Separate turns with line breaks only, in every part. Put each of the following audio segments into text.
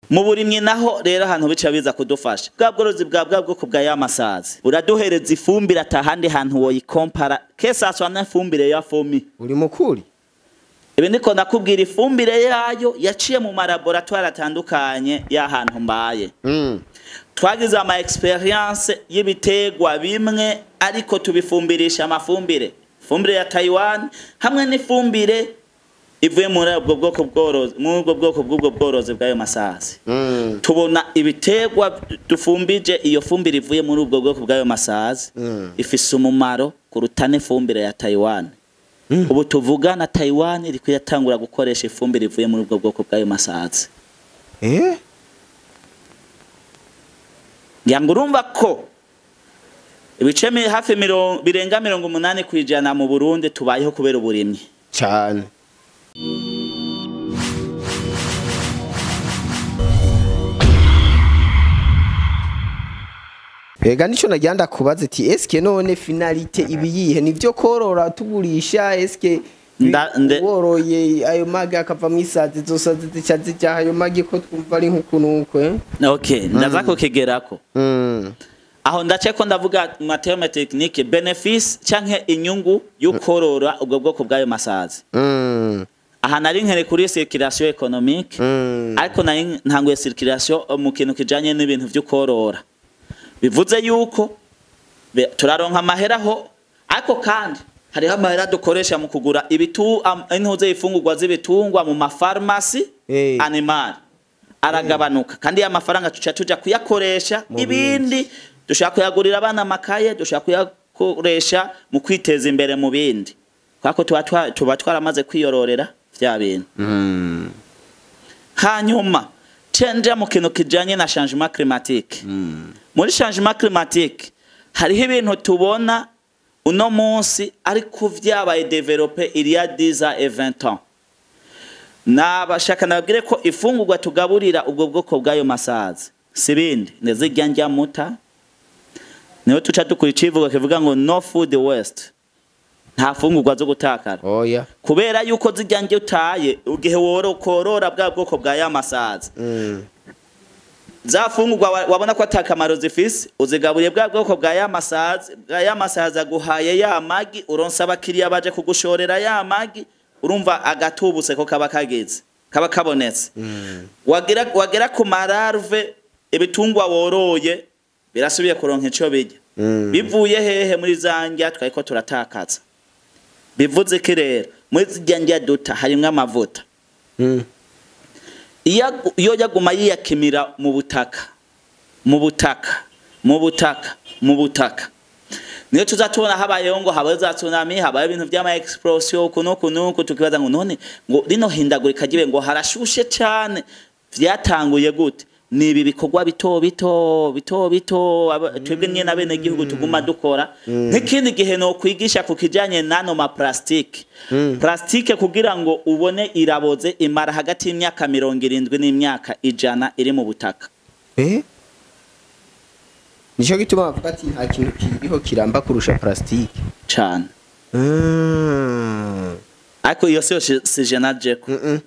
mu burimyi naho rero ahantu bica biza kudufasha bwa bworozi bwa bwoko bwa y'amasazi uraduhereza ifumbire atahandi hantu woyikompara kesaswa na ifumbire ya fomi
uri mukuri
ibi ndiko nakubwira ifumbire yayo yaciye mu laboratoire atandukanye y'ahantu mbaye twagize ama experience y'ibitegwa bimwe ariko tubifumbirisha amafumbire fumbire ya Taiwan hamwe n'ifumbire ivuye muri ubwo bwoko bworozi bw'ubwo bworozi bw'ayo masazi tubona ibitegwa dufumbije iyo fumbire ivuye muri ubwo bwoko bw'ayo masazi ifise umumaro kurutane fumbire ya Taiwan ubu tuvuga na Taiwan iri kuyatangura gukoresha ifumbire ivuye muri ubwo bwoko bw'ayo masazi yangurumva ko ibice hafi birenga 80 kwijana mu Burundi tubayeho kubera uburimyi
cyane Ega nico nagyanda kubaza ati eske none finalité ibiyihe nivyo korora tugurisha eske woroye ayo magi akava mu isazi zose zica ayo magi ko twumva ari nkukunukwe
okay ndaza ko kegerako aho ndace ko ndavuga mateme technique benefits canke inyungu y'ukorora ubwo bwoko bw'ayo masazi aha nari nkere kuri circulation économique ariko ntanguye circulation mu kintu kijanye n'ibintu vy'ukorora bivuze yuko turaronka amahera ho ariko kandi hariho amahera dukoresha mu kugura intuze ifungurwa z'ibitungwa mu mafarmasi animal aragabanuka kandi ya mafaranga tuja kuyakoresha ibindi dushaka kuyagurira abana amakaye dushaka kuyakoresha mu kwiteza imbere mu bindi kwako tuba twaramaze kwiyororera vya bintu hanyuma chenja mu kintu kijanye na changement climatique muri changement climatique hariho ibintu tubona uno munsi ariko vyabaye développer il y a 10 ans et 20 ans nabashaka nabwire ko ifungurwa tugaburira ubwo bwoko bw'ayo masazi sibindi nezirya njya muta niho tuca dukuri civuga kivuga ngo no food waste nta fungurwa zo gutakara
oya
kubera yuko zijya njye utaye ugihe korora bwa bwoko bwa y'amasazi za fungurwa wabona ko atakamaro zifise uzigaburiye bwa bwoko bwa y'amasazi aguhaye ya magi uronsa abakiriya baje kugushorera ya magi urumva agatubuse ko kaba kageze kaba kabonetse wagera ku mararve ibitungwa woroye birasubiye kuronka ico bijya bivuye hehe muri zanjya twayiko turatakaza bivuze ki rero muri zijya duta harimwe amavuta iyo yaguma yiyakimira mu butaka niyo tuzatubona habayeho ngo habaye za tsunami habaye ibintu by'ama explosion kunuku tukibaza ngo none ngo rino hindagurika gibe ngo harashushe cyane vyatanguye gute nibi bikorwa bito twebwe nyene abene gihugu tuguma dukora nk'ikindi gihe no kwigisha ku kijanye nano ma plastique kugira ngo ubone iraboze imara hagati y'imyaka 70 n'imyaka 100 iri mu butaka
nico gituma bavuga ati nta kintu kiriho kiramba kurusha plastique
cyane ariko iyo si jenaje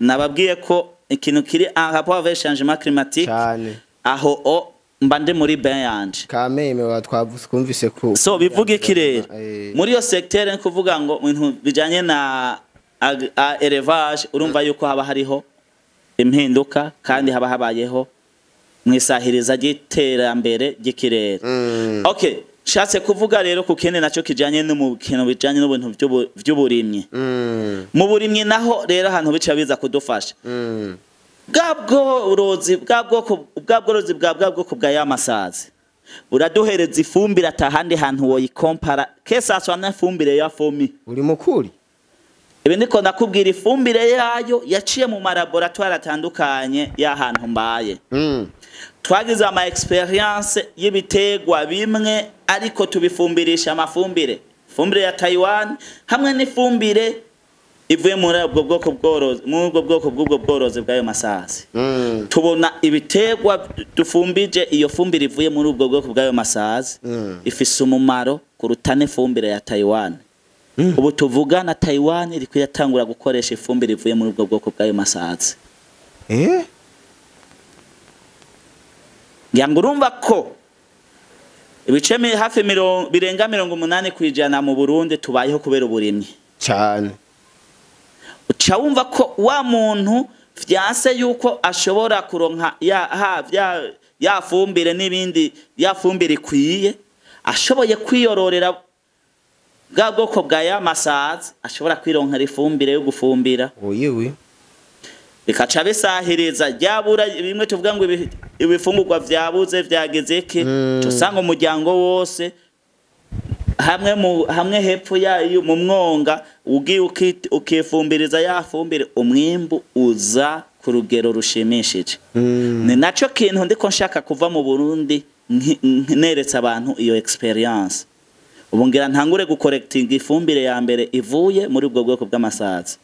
nababwiye ko ikintu kiri en rapport avec changement climatique aho mbande muri ben yanje
kameme watwavuze kumvise ko
so bivuga ikirere muri yo secteur nkuvuga ngo ibintu bijanye na élevage urumva yuko haba hariho impinduka kandi haba habayeho mwisahiriza giterambere gikirere okay shatse kuvuga rero ku kene naco kijanye n'umukino bijanye n'ubuntu by'uburimyi mu burimyi naho rero ahantu bica biza kudufasha bworozi bwa bwoko bwa y'amasazi uraduhereza ifumbire atahandi hantu woyikompara kesaswa na ifumbire ya fomi
uri mukuri
ibi ndiko nakubwira ifumbire yayo yaciye mu laboratoire atandukanye y'ahantu mbaye twagize ama experience y'ibitegwa bimwe ariko tubifumbirisha amafumbire fumbire ya Taiwan hamwe n'ifumbire ivuye muri ubwo bwoko bw'ubwo bworozi bw'ayo masazi tubona ibitegwa dufumbije iyo fumbire ivuye muri ubwo bwoko bw'ayo masazi ifise umumaro kurutane fumbire ya Taiwan ubu tuvuga na Taiwan iri kuyatangura gukoresha ifumbire ivuye muri ubwo bwoko bw'ayo masazi ngira ngo urumva ko ibice hafi birenga 80% mu Burundi tubayeho kubera uburimyi
cyane.
Uca wumva ko wa muntu vyanse yuko ashobora kuronka ya fumbire n'ibindi ya fumbire ikwiye, ashoboye kwiyororera bwa bwoko bwa ya masazi, ashobora kwironkera ifumbire yo gufumbira.
Oyewe
bikaca bisahiriza ryabura bimwe tuvuga ngo ibifungurwa vyabuze vyagezeke, tusanga umuryango wose hamwe hepfo yayo mu mwonga ugiye ukifumbiriza yafumbire, umwimbu uza ku rugero rushimishije. Ni naco kintu ndiko nshaka kuva mu Burundi neretse abantu iyo experience. Ubu ngira ntangure gucorrecting ifumbire ya mbere ivuye muri ubwo bwoko bw'amasazi.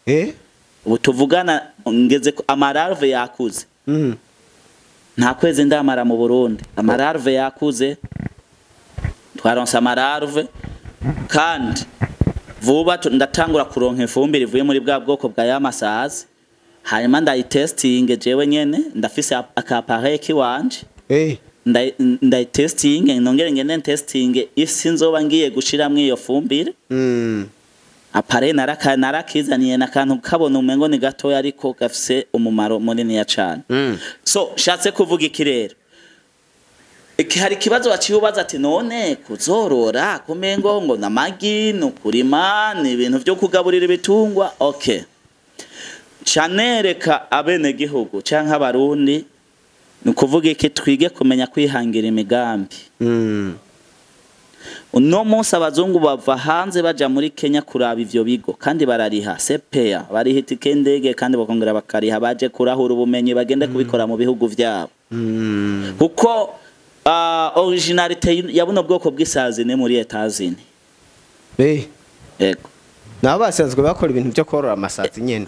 Ubu tuvugana ngeze amararve yakuze. Nta kwezi ndamara mu Burundi, amararve yakuze, twaronse amararve kandi vuba ndatangura kuronka ifumbire ivuye muri bwa bwoko bwa yamasazi. Hanyuma ndayitesting jewe nyene, ndafise akapareil kiwanje. Ndayitesting nongere ngene testing isi nzoba ngiye gushiramwe iyo fumbire. Apare narakizaniye nakantu kabona umengo ni gatoya ariko gafise umumaro munini ya cyane. So shatse kuvuga ikirero, hari kibazo baciubaza ati none kuzorora kumengo ngo namagi no kurima ni ibintu byo kugaburira ibitungwa. Okay, chanereka abene gihugu canke abarundi ni kuvuga iki, twige kumenya kwihangira imigambi. Uno munsi abazungu bava hanze baja muri Kenya kuraba ivyo bigo kandi barariha CPA, bariha itike ndege kandi bakongera bakariha baje kurahura ubumenyi bagende kubikora mu bihugu vyabo. Kuko originalite ya buno bwoko bw'isazi ne muri Etazini. Ego
nabasanzwe bakora ibintu byo korora amasazi nyene.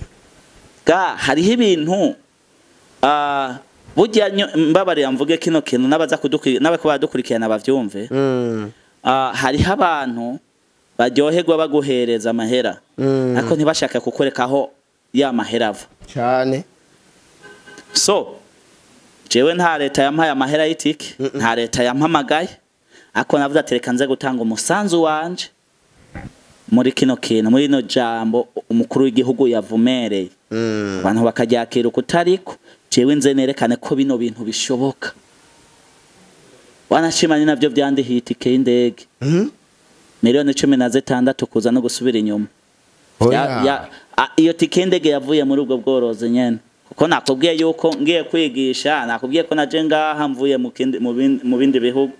Hariho ibintu burya mbabarira mvuge kino kintu nabaza kubadukurikirana bavyumve. Hariho abantu baryoherwa baguhereza amahera ariko ntibashaka kukorekaho ya mahera ava
cyane.
So jewe nta leta yampaye amahera y'itike, nta leta yampamagaye, ariko navuze ati reka nze gutanga umusanzu wanje muri kino kintu, muri no jambo umukuru w'igihugu yavumereye. Abantu bakaryakira ukutariko, jewe nze nerekane ko bino bintu bishoboka. Wanashimanye navyo byandihiye itike y'indege miliyoni 16 kuza no gusubira inyuma. Iyo tike y'indege yavuye muri ubwo bworozi nyene, kuko nakubwiye yuko ngiye kwigisha, nakubwiye ko naje ngaha mvuye mu bindi bihugu.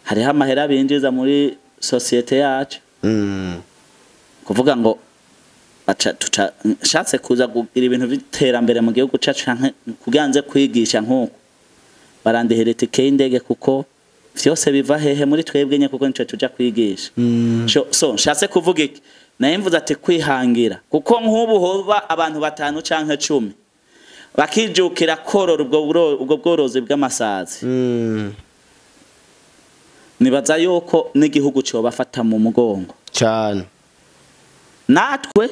Hariho amahera binjiza muri societe yacu. Kuvuga ngo shatse kuza kugira ibintu biterambere mu gihugu cacu kuganze kwigisha nkuko barandihera itike y'indege, kuko vyose biva hehe muri twebwe nye, kuko nico tuja kwigisha. So shatse kuvuga iki, naye mvuze ati kwihangira, kuko nk'ubu hoba abantu 5 canke 10 bakijukira korora ubwo bworozi bw'amasazi. Nibaza yuko n'igihugu cyo bafata mu mugongo
cyane.
Natwe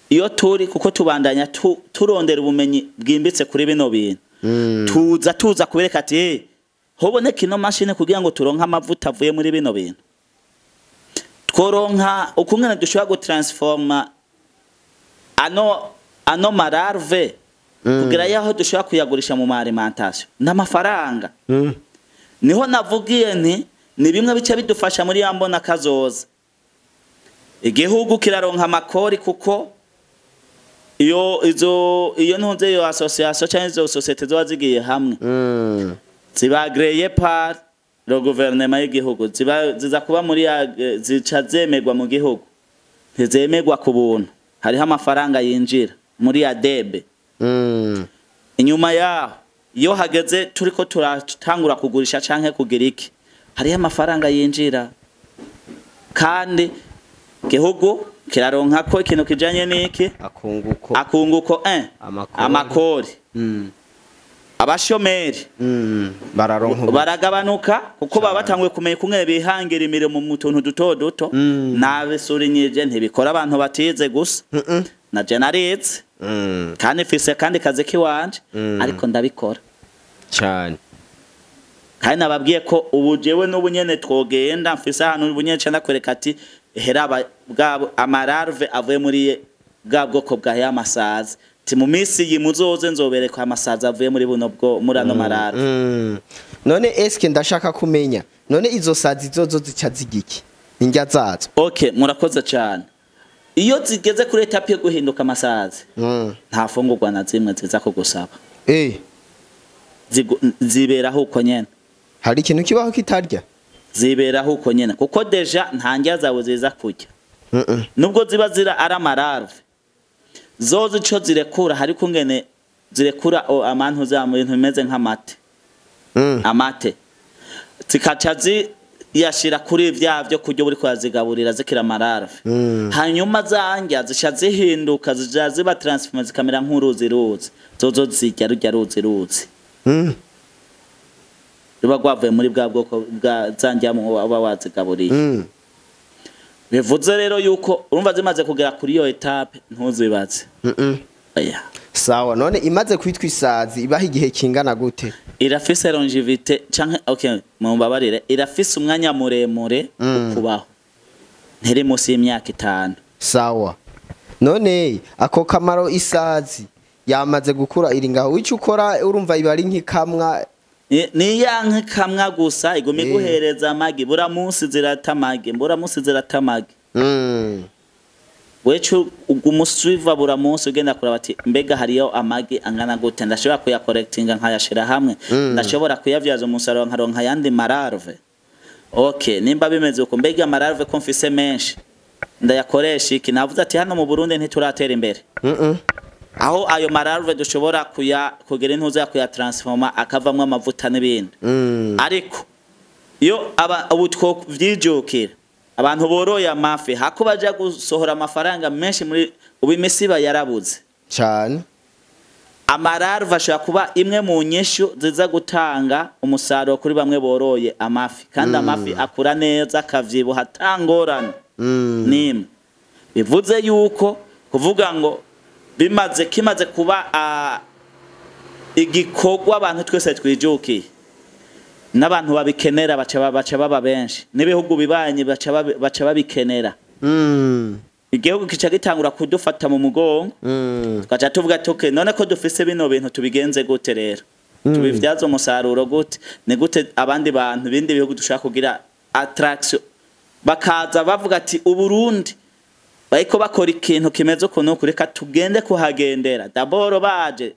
iyo turi kuko tubandanya turondera ubumenyi bwimbitse kuri bino bintu. Tuza kubereka ati hoboneka ino mashine kugira ngo turonka amavuta avuye muri bino bintu, tworonka ukungana dushobora gutransforma ano mararve kugira yaho dushobora kuyagurisha mu alimentation n'amafaranga. Niho navugiye nti ni bimwe bice bidufasha muri yambona kazoza. Igihugu kiraronka amakori kuko iyo ntunze yo association cyangwa izo societe zo wazigiye hamwe ziba agreye par le gouvernement y'igihugu, ziza kuba muri zica zemegwa mu gihugu, ntizemegwa ku buntu. Hariho amafaranga yinjira muri adebe. Inyuma yaho iyo hageze turiko turatangura kugurisha canke kugira iki, hariho amafaranga yinjira kandi gihugu kiraronka ko ikintu kijanye niki akunguko amakori. Abashomeri baragabanuka kuko baba batanguye kumenya kumwe bihangira imirimo mu tuntu duto nabisurinyeje ntibikora abantu batize gusa. Na generates kandi fise kandi kaze kiwanje ariko ndabikora
cyane
kandi nababwiye ko ubu jewe n'ubunyene twogenda mfise ahantu ubunyene cyane kwereka ati heraba bwabo amalarve avuye muri bwa bwoko bwa ya masazi ti mu minsi yimuzoze nzobereka amasazi avuye muri buno bwo muri ano malarve
none eske ndashaka kumenya none izo sazi zozo zica zigiki indya zazo
okay murakoze cyane iyo zigeze kuri etape yo guhinduka amasazi nta fungurwa na zimwe ziza ko gusaba ziberaho uko nyene
hari ikintu kibaho kitarya
ziberaho uko nyene kuko deja nta ndya zawe ziza kurya nubwo ziba zira ari amalarve zozo ico zirekura hari kungene zirekura amantu za mu bintu bimeze nk'amate amate zikaca yashira kuri vyavyo kuryo buri kwazigaburira zikira amalarve hanyuma zangya zisha zihinduka zija ziba transform zikamera nk'uruzi zozo zirya rujya ruzi ruba gwavuye muri bwa bwoko bwa zangya mu aba wazigaburiye bivuze rero yuko urumva zimaze kugera kuri iyo etape ntuzibaze
sawa none imaze kwitwa isazi ibaho igihe kingana gute
irafise longevité canke okay mumbabarire irafise umwanya muremure ukubaho ntiri musi y'imyaka 5
sawa none ako kamaro isazi yamaze gukura iri ngaho wicu ukora urumva ibari nkikamwa
ni yanke kamwa gusa igumi guhereza amagi bura munsi ziratamagi wecu ugumusuiva bura munsi ugenda kuraba ati mbega hariyo amagi angana gute ndashobora kuya correctinga nkayashira hamwe ndashobora kuyavyaza umusaruro nkaronka yandi malarve okay nimba bimeze uko mbega malarve ko mfise menshi ndayakoresha iki navuze ati hano mu Burundi ntituratera imbere aho ayo malarve dushobora kugera intuza kuya transforma akavamwe amavuta n'ibindi ariko iyo ubu twovyijokera abantu boroye amafi hako baje gusohora amafaranga menshi muri ubimesiba yarabuze
cyane
amalarve ashobora kuba imwe mu nyeshu ziza gutanga umusaruro kuri bamwe boroye amafi kandi amafi akura neza akavyibuha hatangorana nimwe bivuze yuko kuvuga ngo kimaze kuba igikorwa abantu twese twijukiye n'abantu babikenera baca baba benshi n'ibihugu bibanye baca babikenera igihugu kica gitangura kudufata mu mugongo tukaca tuvuga tuke none ko dufise bino bintu tubigenze gute rero tubivyaza umusaruro gute ni gute abandi bantu bindi bihugu dushaka kugira attraction bakaza bavuga ati Uburundi bayiko bakora ikintu kimeze ukuntu kureka tugende kuhagendera daboro baje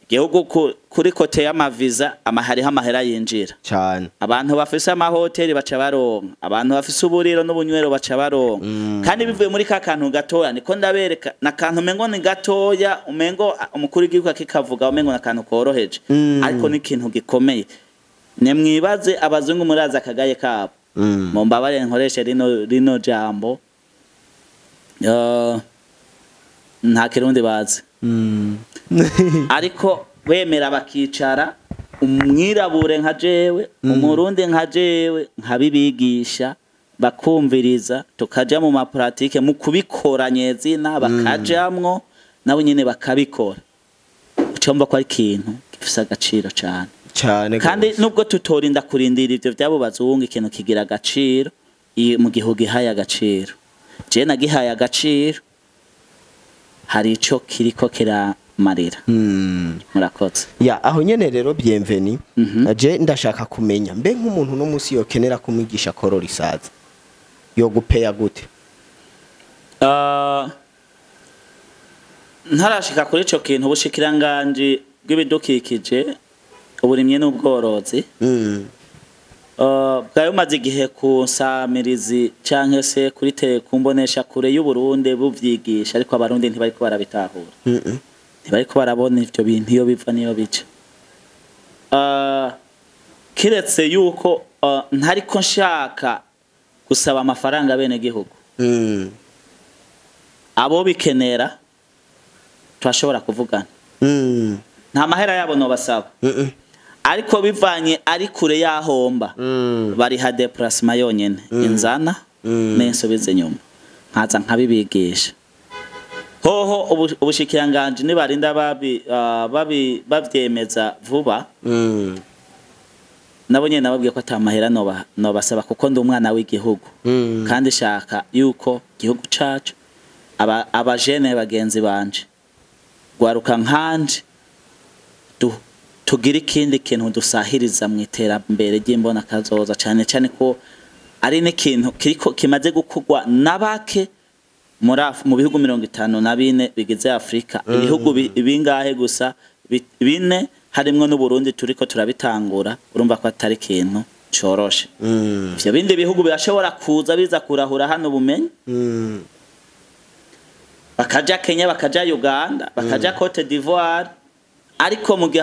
igihugu kuri kote y'amaviza amahariho amahera yinjira
cyane
abantu bafise amahoteli baca baronka abantu bafise uburiro n'ubunywero baca baronka kandi bivuye muri ka kantu gatoya niko ndabereka na kantu mengo ni gatoya umengo umukuru w'igihugu akikavuga umengo na kantu koroheje ariko ni ikintu gikomeye nemwibaze abazungu muraza akagaye kabo mumbabare nkoreshe rino jambo nta kirundi bazi ariko wemera bakicara umwirabure nka jewe umurundi nka jewe nkabibigisha bakumviriza tukaja mu mapratique mu kubikora nyezina bakajamwo nabo nyene bakabikora ucomba ko ari ikintu gifise agaciro cyane kandi nubwo tutorinda kurindira ivyo vyabo bazungu ikintu kigira agaciro mu gihugu ihaye agaciro je nagihaye agaciro hari ico kiriko kiramarira murakoze
ya aho nyene rero bienvenue je ndashaka kumenya mbe nk'umuntu no musi yokenera kumwigisha korora isazi yo gupeya gute
ntarashika kuri ico kintu ubushikiranganje bw'ibidukikije uburimye n'ubworozi bwayo maze igihe kusamirizi canke se kuri kumbonesha kure y'u Burundi buvyigisha ariko abarundi ntibariko barabitahura ntibariko barabona ivyo bintu iyo biva niyo bica kiretse yuko ntariko nshaka gusaba amafaranga bene gihugu abo bikenera twashobora kuvugana nta mahera yabo no basaba ariko bivanye ari kure yahomba bari ha déplacement yonyene inzana nensubize nyuma nkaza nkabibigisha hoho ubushikiranganje nibarinda bavyemeza vuba nabo nyene nababwiye ko atamahera no basaba kuko ndi umwana w'igihugu kandi shaka yuko igihugu cacu abajene bagenzi banje gwaruka nkanje tugira ikindi kintu dusahiriza mu iterambere ry'imbona kazoza cyane cyane ko ari n'ikintu kiriko kimaze gukugwa nabake mu bihugu 54 bigize Afrika ibihugu bingahe gusa bine harimwo n'u Burundi turiko turabitangura urumva ko atari kintu coroshe ivyo bindi bihugu birashobora kuza biza kurahura hano bumenyi bakaja Kenya bakaja Uganda bakaja Cote d'Ivoire ariko mu gihe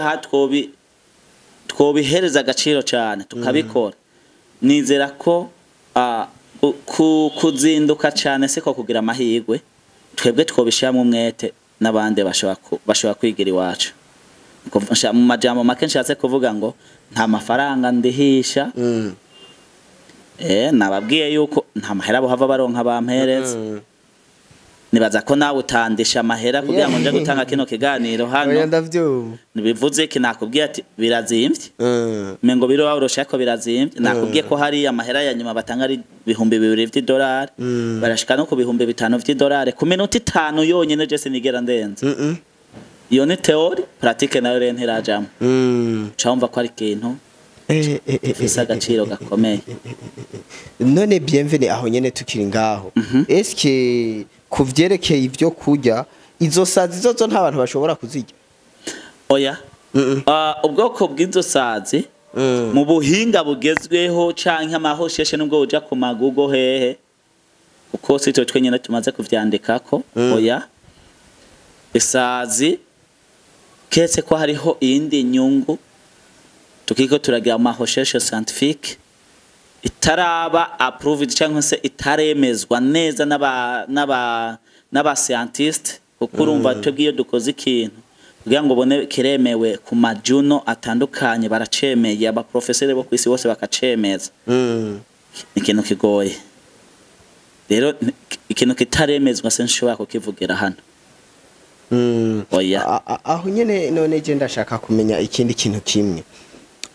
twobihereza agaciro cyane tukabikora nizera ko kuzinduka cyane siko kugira amahirwe twebwe twobishamo umwete nabande bashobora kwigira iwacu mu majambo make nshatse kuvuga ngo nta mafaranga ndihisha nababwiye yuko nta mahera bohava baronka bampereza nibaza ko nawe utandisha amahera kugira ngo nje gutanga kino kiganiro hano nibivuze ki nakubwiye ati birazimvye mengo biro warosha ko birazimvye nakubwiye ko hari amahera ya nyuma batanga ari $2,000 barashika no ku $5,000 ku minota 5 yonyene je sinigera ndenze iyo ni theory pratique nayo rero ntirajamo cyumva ko ari kintu ifisa agaciro gakomeye
none bienvenue aho nyene tukiri ngaho eske kuvyerekeye ivyo kurya izo sazi zozo nta bantu bashobora kuzirya
oya ubwoko bw'izo sazi mu buhinga bugezweho canke amahosheshe nubwo uja ku magugo hehe uko sito twenyene tumaze kuvyandikako oya isazi ketse ko hariho iyindi nyungu tukiko turagira amahosheshe scientifique itaraba approved cyangwa se itaremezwa neza n'aba scientist kuko urumva twebwe iyo dukoze ikintu kugira ngo bone kiremewe ku majuno atandukanye baracemeye aba professeur bo kwisi bose bakacemeza ikintu kigoye rero ikintu kitaremezwa se nshobora kukivugira hano oya
aho nyene none je ndashaka kumenya ikindi kintu kimwe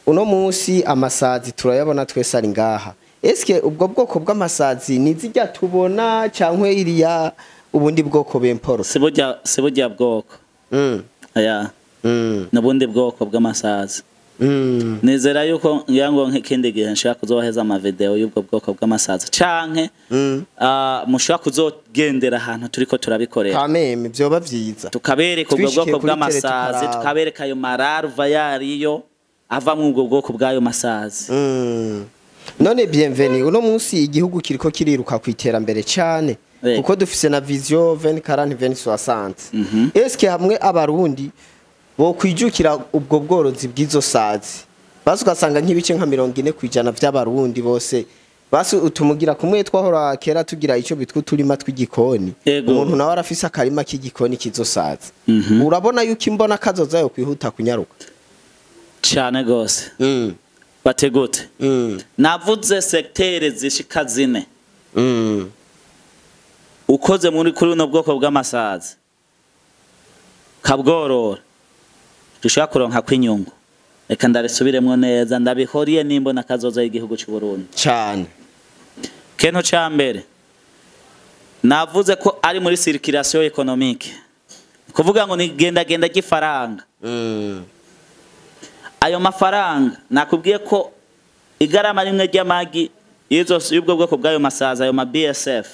uno munsi amasazi turayabona twese ari ngaha eske ubwo bwoko bw'amasazi nizijya tubona cyangwa iriya ubundi bwoko bemporo
sibujya bwoko aya nabundi bwoko bw'amasazi nizera yuko ngirango nk'ikindi gihe nshaka kuzoheza ama video y'ubwo bwoko bw'amasazi canke mushaka kuzogendera ahantu turiko turabikorera
kameme byoba vyiza
tukabereka ubwo bwoko bw'amasazi tukabereka ayo mararva yariyo ava mu ubwo bwoko bw'ayo masazi
none bienvenue uno munsi igihugu kiriko kiriruka ku iterambere cyane kuko dufise na vision 2040-2060 eske hamwe abarundi bo kwijukira ubwo bworozi bw'izo sazi basi ugasanga nk'ibice nka 40% by'abarundi bose basi utumugira kumwe twahora kera tugira ico bitwa turima tw'igikoni umuntu nawe arafise akarima k'igikoni kizo sazi urabona yuko imbona kazoza yo kwihuta kunyaruka
cyane gose bategute navuze secteur zishika zine ukoze muri kuri no bwoko bw'amasazi kabworora dushaka kuronka kwinyungu reka ndarisubiremwo neza ndabihoriye nimbona kazoza y'igihugu cy'u Burundi
cyane
keno cyambere navuze ko ari muri circulation économique kuvuga ngo ni genda gifaranga ayo mafaranga nakubwiye ko igarama rimwe ry'amagi y'ubwo bwoko bw'ayo masaza ayo ma BSF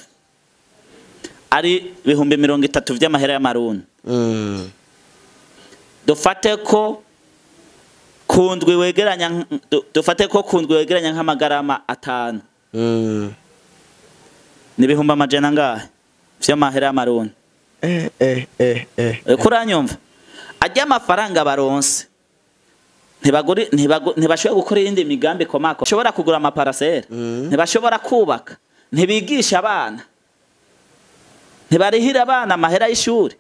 ari 30 by'amahera y'amarundi dufate ko kundwi wegeranya nk'amagarama 5 ni 100 ngahe vy'amahera y'amarundi kuranyumva ajya amafaranga baronse ntibashobora gukora iyindi migambi komako bashobora kugura amaparasera ntibashobora kubaka ntibigisha abana ntibarihira abana amahera y'ishuri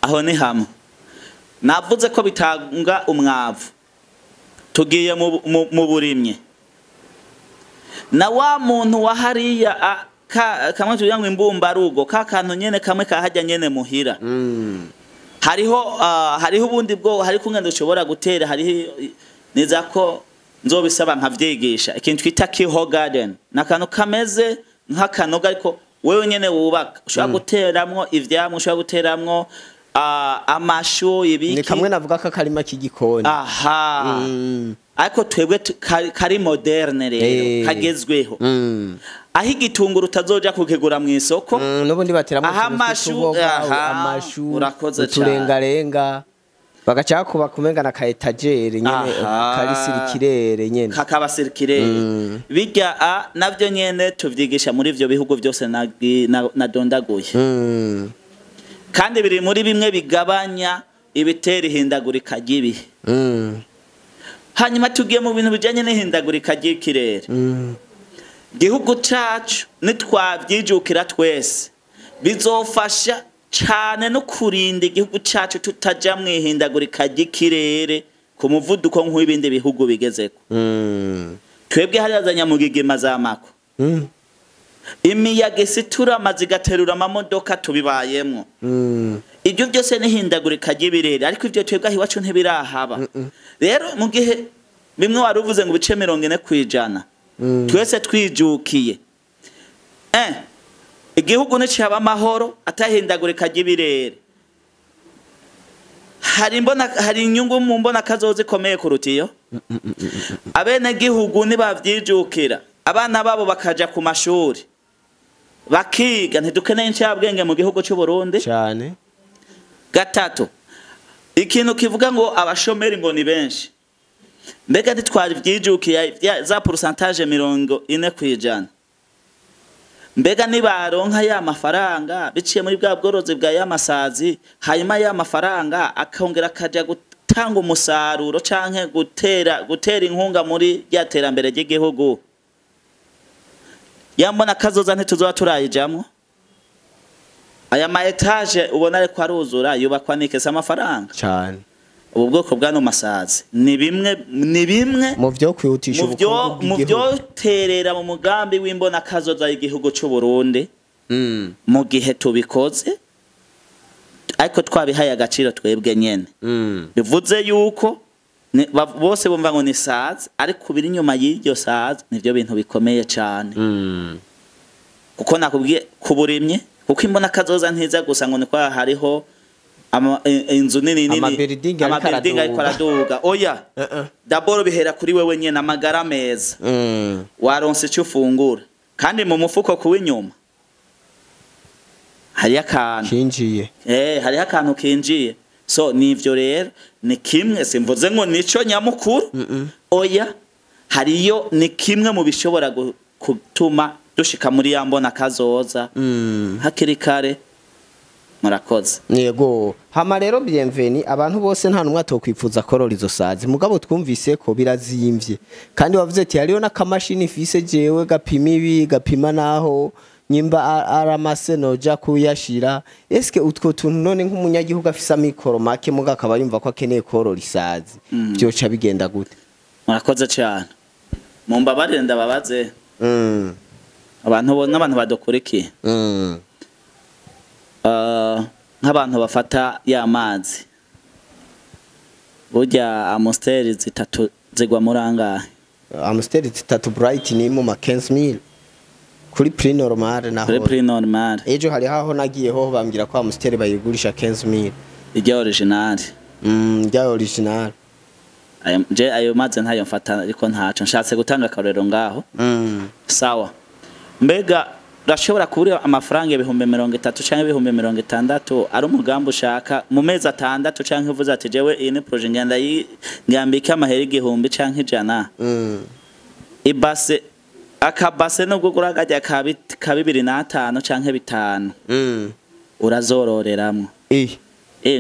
aho ni hamwe navuze ko bitanga umwavu tugiye mu burimye na wa muntu wa hariya kamwe tugira ngo imbumbarugo ka kantu nyene kamwe kahajya nyene muhira hariho ubundi bwo hari kungenda ushobora gutera hariho neza ko nzobisaba nkavyigisha ikintu twita kiho garden nakantu kameze nk'akanoga ariko wewe nyene wubaka ushobora guteramwo ivyamwe ushobora guteramwo amashu ibiki
ni kamwe navuga ko karima k'igikoni
aha ariko twebwe kari moderne rero kagezweho aho igitunguru utazoja kukigura mu isoko
n'ubundi bateramo
amashu urakoze
turengarenga bagaca kuba kumenga na ka etagere nyene kari sirikirere nyene
kakaba sirikirere bijya navyo nyene tuvyigisha muri ivyo bihugu byose nadondaguye kandi biri muri bimwe bigabanya ibitera ihindagurika ry'ibihe hanyuma tugiye mu bintu bijanye n'ihindagurika ry'ikirere gihugu cacu nitwavyijukira twese bizofasha cane no kurinda igihugu cacu tutaja mwihindagurika ry'ikirere ku muvuduko nk'ibindi bihugu bigezeko twebwe harazanya mu gigima z'amako imiyaga isitura amazi gaterura amamodoka tubibayemwo ibyo byose n'ihindagurika ry'ibirere ariko ivyo twebwe iwacu ntibirahaba rero mu gihe bimwe waruvuze ngo bice 40% twese twijukiye igihugu nicaba amahoro atahindagurika ry'ibirere hari inyungu mu mbona kazozi ikomeye kurutiyo abene gihugu nibavyijukira abana babo bakaja ku mashuri bakiga ntidukeneye incabwenge mu gihugu cy'u Burundi
cyane
gatatu ikintu kivuga ngo abashomeri ngo ni benshi mbega ntitwari vyijukiye za pourcentage 40%. Mbega nibaronka ya mafaranga biciye muri bwa bworozi bwa yamasazi hanyuma ya mafaranga akongera kaja gutanga umusaruro canke gutera inkunga muri ryaterambere ry'igihugu yambona kazoza ntituzoba turayijamwo aya ma etage ubona ariko aruzura yubakwa nikesa amafaranga
cyane
ubu bwoko bwa no masazi ni bimwe
mu byo kwihutisha ubukungu
mu byo terera mu mugambi w'imbona kazoza y'igihugu cy'u Burundi mu gihe tubikoze ariko twabihaye agaciro twebwe nyene bivuze yuko bose bumva ngo ni sazi ariko biri nyuma y'iryo sazi nivyo bintu bikomeye cyane kuko nakubwiye kuburimye kuko imbona kazoza ntiza gusa ngo ni kwa hariho inzu nini
amabiridingi
ariko araduga oya daboro bihera kuri wewe nyene amagara meza waronse icyo ufungura kandi mu mufuko kuw'inyuma hari akantu
kinjiye
hari akantu kinjiye so nivyo rero ni kimwe simvuze ngo nico nyamukuru oya hariyo ni kimwe mu bishobora gutuma dushika muri yambona kazoza hakiri kare murakoze
yego hama rero bienvenue abantu bose nta numwe atokwifuza korora izo sazi mugabo twumvise ko birazimvye kandi wavuze ati hariyo nakamashini fise jewe gapima ibi gapima naho nyimba aramase noja kuyashira eske utwo tuntu none nk'umunyagihugu afise amikoro make muga akaba yumva ko akeneye korora isazi byoca bigenda gute
murakoze cyane mumbabarire ndababaze n'abantu badokurikiye nk'abantu bafata ya mazi burya amosteri zitatu zigwa murangahe
amosteri zitatu bright ni mu 15000 kuri prix normal naho
kuri prix normal
ejo hari haho nagiye ho bambira ko amosteri bayigurisha 15000
ijya original
ijya original
ayo mazi ntayo mfata ariko ntaco nshatse gutanga akarero ngaho sawa mbega rashobora kubura amafaranga 30,000 canke 60,000 ari umugambo ushaka mu mezi 6 canke uvuze ati jewe iyi ni projet ngenda ngambika amahera 1,000 canke 100 ibase akabase no gukura gajya ka 2,500 canke 5 urazororeramwo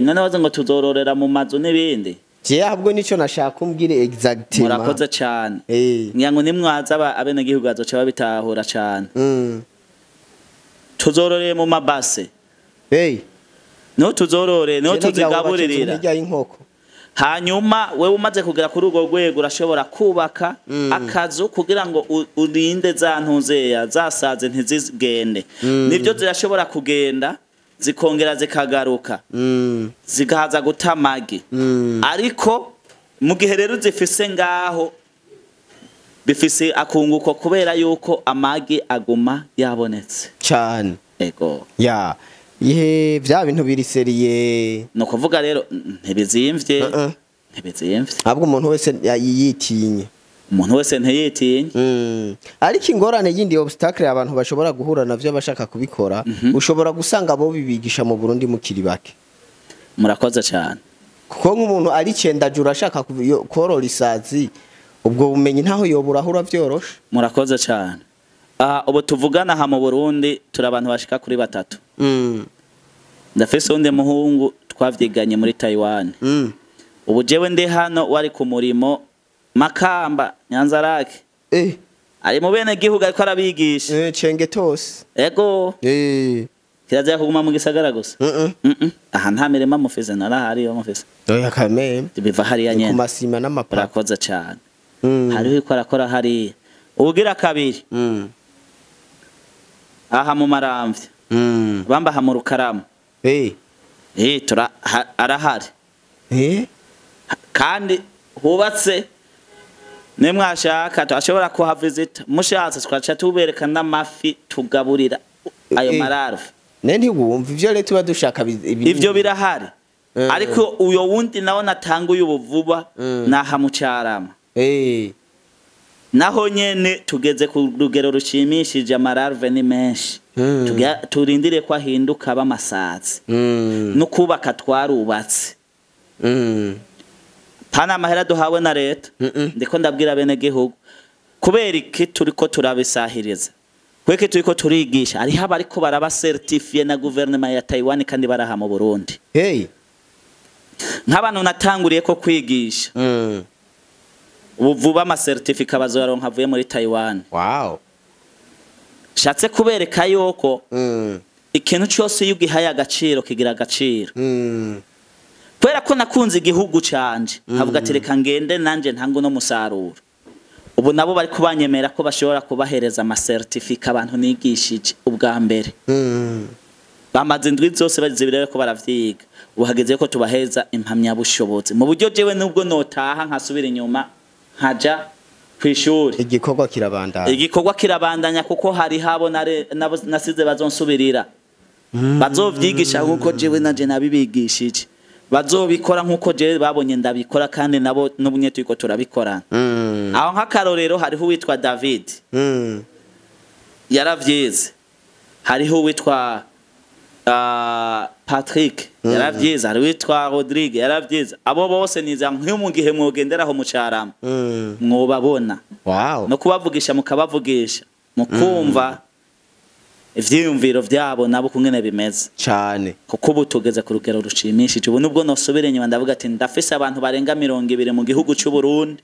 none waze ngo tuzororera mu mazu n'ibindi
je ahubwo nico nashaka umbwire exactement
murakoze cyane ngiyango nimwaza abene gihugu azoca babitahura cyane tuzororeye mu mabase no tuzorore no tuzigaburirira hanyuma wewe umaze kugera kuri urwo rwego urashobora kubaka akazu kugira ngo urinde za ntuzeya zasaze ntizigende nibyo zirashobora kugenda zikongera zikagaruka zigahaza guta amagi ariko mu gihe rero zifise ngaho bifise akunguko kubera yuko amagi aguma yabonetse
cyane
ego
ya ihe vya bintu biriseriye
no kuvuga rero ntibizimvye
ahubwo umuntu wese yitinye
umuntu wese ntiyitinye
ariko ingorane yindi obstacle abantu bashobora guhura navyo bashaka kubikora ushobora gusanga abo bibigisha mu Burundi mukiri bake
murakoze cyane
kuko nk'umuntu ari 9 jura ashaka korora isazi ubwo bumenyi ntaho yoburahura vyoroshe
murakoze cyane ubu tuvugana ha mu Burundi turi abantu bashika kuri 3 ndafise undi muhungu twavyiganye muri Taiwan ubu jewe ndi hano wari ku murimo Makamba Nyanzarake ari mu bene gihugu ariko arabigisha
Cengetos
ego kiraza kuguma mu gisagara gusa aha nta mirema mufise narahari yo mufise
oya kameme
biva hari ya nyene
ku masima n'amapara
rakoze cyane hariho iko arakora hari ugira kabiri aha mu Maramvya bamba ha mu Rukaramu tura arahari kandi hubatse nemwashaka twashobora kuhavisita mushatse twacha tubereka n'amafi tugaburira ayo mararve
nenti wumva ivyo leta tuba dushaka
ivyo birahari ariko uyo wundi nawo natanguye ubuvuba naha mu Carama naho nyene tugeze ku rugero rushimishije amararve ni menshi turindire ko ahinduka bamasazi no kubaka twarubatse pana mahera duhawe na leta ndiko ndabwira bene gihugu kubera iki turiko turabisahiriza kweke turiko turigisha ari haba ariko baraba certifié na gouvernement ya Taiwan kandi baraha mu Burundi nk'abantu natanguriye ko kwigisha ubuvuba ama certificat bazoronka avuye muri Taiwan
wow
shatse kubereka yoko ikintu cyose yugihaye agaciro kigira agaciro kwera ko nakunze igihugu canje havuga ati reka ngende nanje ntango no musaruro ubu nabo bari kubanyemera ko bashobora kubahereza ama certificate abantu nigishije ubwa mbere bamaze indwi zose bazibirere ko baravyiga uhageze ko tubaheza impamya bushobozi mu buryo jewe nubwo notaha nkasubira inyuma nkaja kwishuri igikorwa kirabandanya kuko hari habo nasize bazonsubirira bazovyigisha nkuko jewe nanje nabibigishije bazobikora nkuko jewe babonye ndabikora kandi nabo n'ubunye turiko turabikora aho nk'akarorero hariho witwa David yaravyize hariho witwa Patrick yaravyize hariho witwa Rodrigue yaravyize abo bose niza nk'umu gihe mwogenderaho mu Carama mwobabona
wow
no kubavugisha mukabavugisha mukumva ivyiyumviro vyabo nabo kungene bimeze
cyane
kuko butugeze ku rugero rushimishije ubu nubwo nosubire nyuma ndavuga ati ndafise abantu barenga 200 mu gihugu cy'u Burundi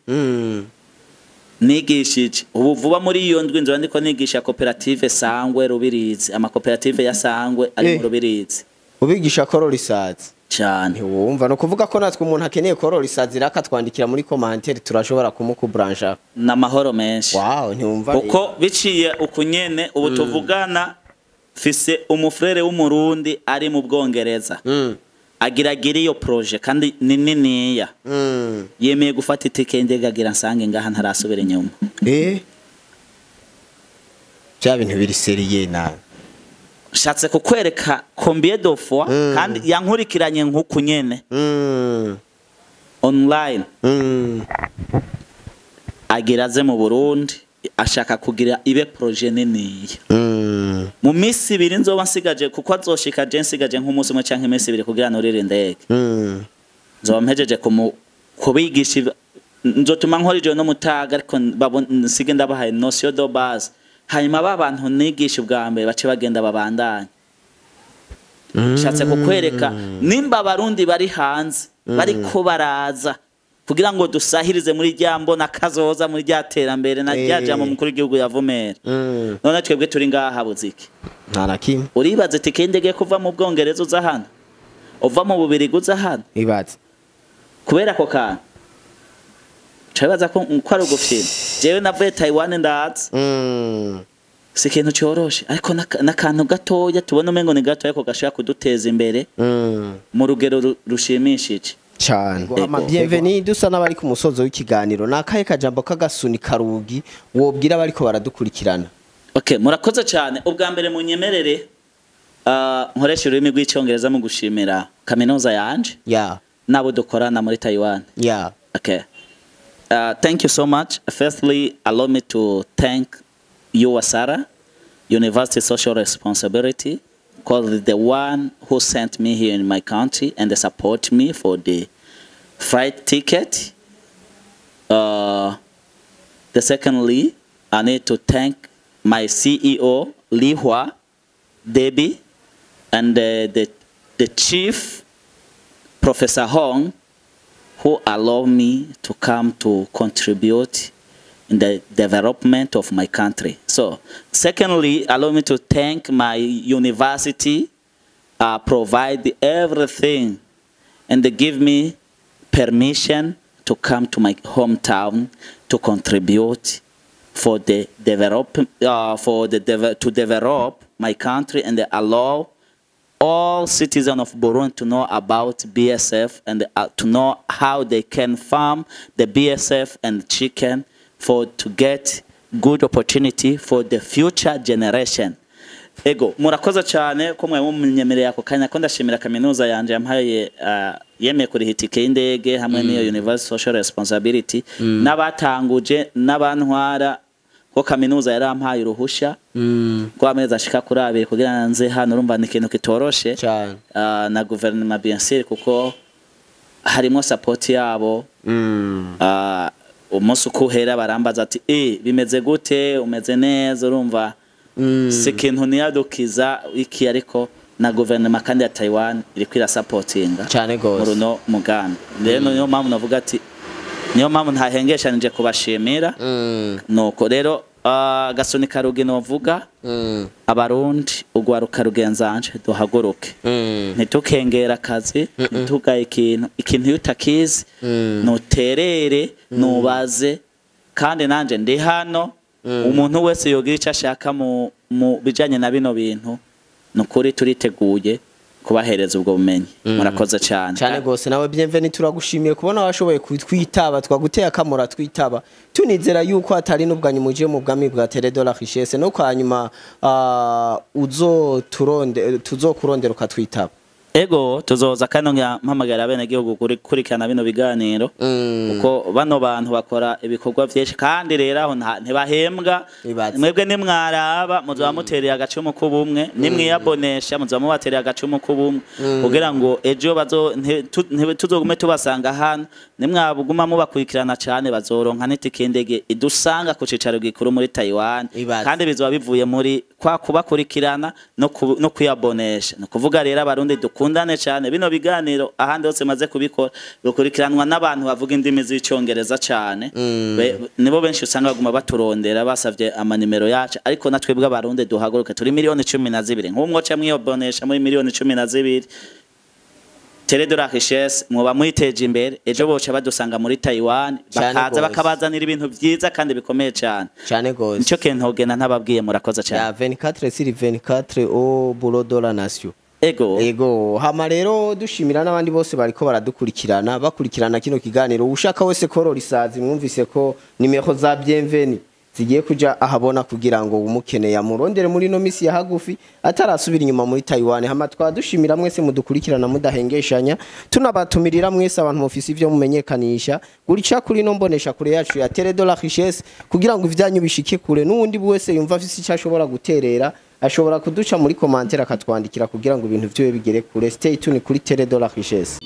nigishije ubu vuba muri iyo ndwi nzo ndiko nigisha koperative Sangwe Rubirizi ama koperative ya Sangwe ari mu Rubirizi
ubigisha korora isazi
cyane
wumva no kuvuga ko natwe umuntu akeneye korora isazi rakatwandikira muri commentaire turashobora kumukubrancha
na mahoro menshi
wow ntiwumva
uko biciye ukunyene ubu tuvugana fise umufrere w'umurundi ari mu Bwongereza agira iyo projet kandi niniya yemeye gufata itike ndegagira nsange ngaha ntarasubira inyuma
bya bintu biri seriye na
shatse kukwereka combien de fois kandi yankurikiranye nkuko nyene online agiraze mu Burundi ashaka kugira ibe projet niniya mu misi 2 nzoba nsigaje kuko azoshika je nsigaje nk'umunsi umwe canke imisi 2 kugira norire ndege nzoba mpejeje kubigisha nzotuma nkorije no mutaga ariko nsige ndabahaye notion de base hanyuma babantu nigisha ubwa mbere bace bagenda babandanya shatse kukwereka nimba abarundi bari hanze bariko baraza kugira ngo dusahirize muri ryambo na kazoza muri ryaterambere na ryajamo mukuru w'igihugu yavumera none twebwe turi ngaha buziki
nta nakimwe
uribaze tikendege kuva mu Bwongereza uza hano uva mu Bubirigi uza hano
ibaze
kubera ko kana chabaza ko ari ugufina jewe navuye Taiwan ndazi si ikintu cyoroshe ariko nakantu gatoya tubona umengo ni gatoya ko gashaka kuduteza imbere mu rugero rushimishije
cyane bienvenue dusa n'abari ku musozo w'ikiganiro nakaye kajambo kagasuni karugi wobwira bariko baradukurikirana.
Okay, murakoze cyane ubwa mbere munyemerere nkoresha ururimi rw'icyongereza mu gushimira kaminuza yanje nabo dukorana muri Taiwan. Okay. Thank you so much. Firstly, allow me to thank you, Sarah, University Social Responsibility, because the one who sent me here in my country and they support me for the flight ticket. The secondly, I need to thank my CEO, Li Hua, Debbie, and the chief, Professor Hong, who allowed me to come to contribute in the development of my country. So, secondly, allow me to thank my university, provide everything, and they give me permission to come to my hometown to contribute for the to develop my country, and they allow all citizens of Burundi to know about BSF and to know how they can farm the BSF and chicken to get good opportunity for the future generation. Ego, murakoze cyane ko mwe munyemereye ako kanya ko ndashimira kaminuza yanje yampaye yemeye kuri hitike y'indege hamwe n'iyo University Social Responsibility n'abatanguje n'abantwara ko kaminuza yarampaye uruhusha kwa meza ashika kuri abiri kugira nze hano urumva ni ikintu kitoroshe na gouvernement bien sûr kuko harimo support yabo umunsi ukuhera barambaza ati bimeze gute umeze neza urumva si ikintu niyadukiza iki ariko na gouvernement kandi ya Taiwan iri kwira supportinga
cyane gose
mu runo muganda rero niyo mpamvu navuga ati niyo mpamvu ntahengeshanije kubashimira nuko rero gasoni karugi novuga abarundi ugwaruka rugenzanje duhaguruke ntitukengera akazi ntitugaye ikintu yutakizi nuterere nubaze kandi nanje ndi hano umuntu wese yogira icyo ashaka mu bijanye na bino bintu nukuri turiteguye kubahereza ubwo bumenyi murakoze cyane
gose nawe bienvenue turagushimiye kubona washoboye kwitaba twaguteye akamura twitaba tunizera yuko atari n'ubwanyu muje mu bwami bwa Tele de la Richesse no kwanyuma tuzokurondera ukatwitaba.
Ego tuzoza kano mpamagara bene gihugu kurikana bino biganiro uko bano bantu bakora ibikorwa byinshi kandi rero aho ntibahembwa mwebwe nimwaraba muzoba mutereye agacumu kubumwe nimwiyabonesha muzoba mubatereye agacumu kubumwe kugira ngo ejo tuzogume tubasanga hano nimwabuguma mubakurikirana cyane bazoronka n'itike idusanga ku cicaro gikuru muri Taiwan kandi bizoba bivuye muri kwa kubakurikirana no kuyabonesha no kuvuga rero abarundi kundane cyane bino biganiro ahandi hose maze kubikora bikurikiranwa n'abantu bavuga indimi z'icyongereza cyane nibo benshi usanga baguma baturondera basavye amanimero yacu ariko natwe bw'abarundi duhaguruke turi miliyoni 12 nk'umwoca mwiyobonesha muri miliyoni 12 Tele de la Richesse muba mwiteje imbere ejo boca badusanga muri Taiwan bakaza bakabazanira ibintu byiza kandi bikomeye cyane gose nico kentogena ntababwiye murakoze cyane
24/24 au bureau de la nation.
Ego
hama rero dushimira n'abandi bose bariko bakurikirana kino kiganiro ushaka wese korora isazi mwumvise ko nimero za bienvenue zigiye kuja ahabona kugira ngo umukeneye amurondere muri no misi ya hagufi atarasubira inyuma muri Taiwan. Hama twadushimira mwese mudukurikirana mudahengeshanya tunabatumirira mwese abantu mufisi ivyo mumenyekanisha gurica kuri no mbonesha kure yacu ya Tele de la Richesse kugira ngo ivyanyu bishike kure n'undi wese yumva afisi cyashobora guterera ashobora kuduca muri commentaire akatwandikira kugira ngo ibintu byo bigere kure. Stay tuned kuri Tele de la Richesse.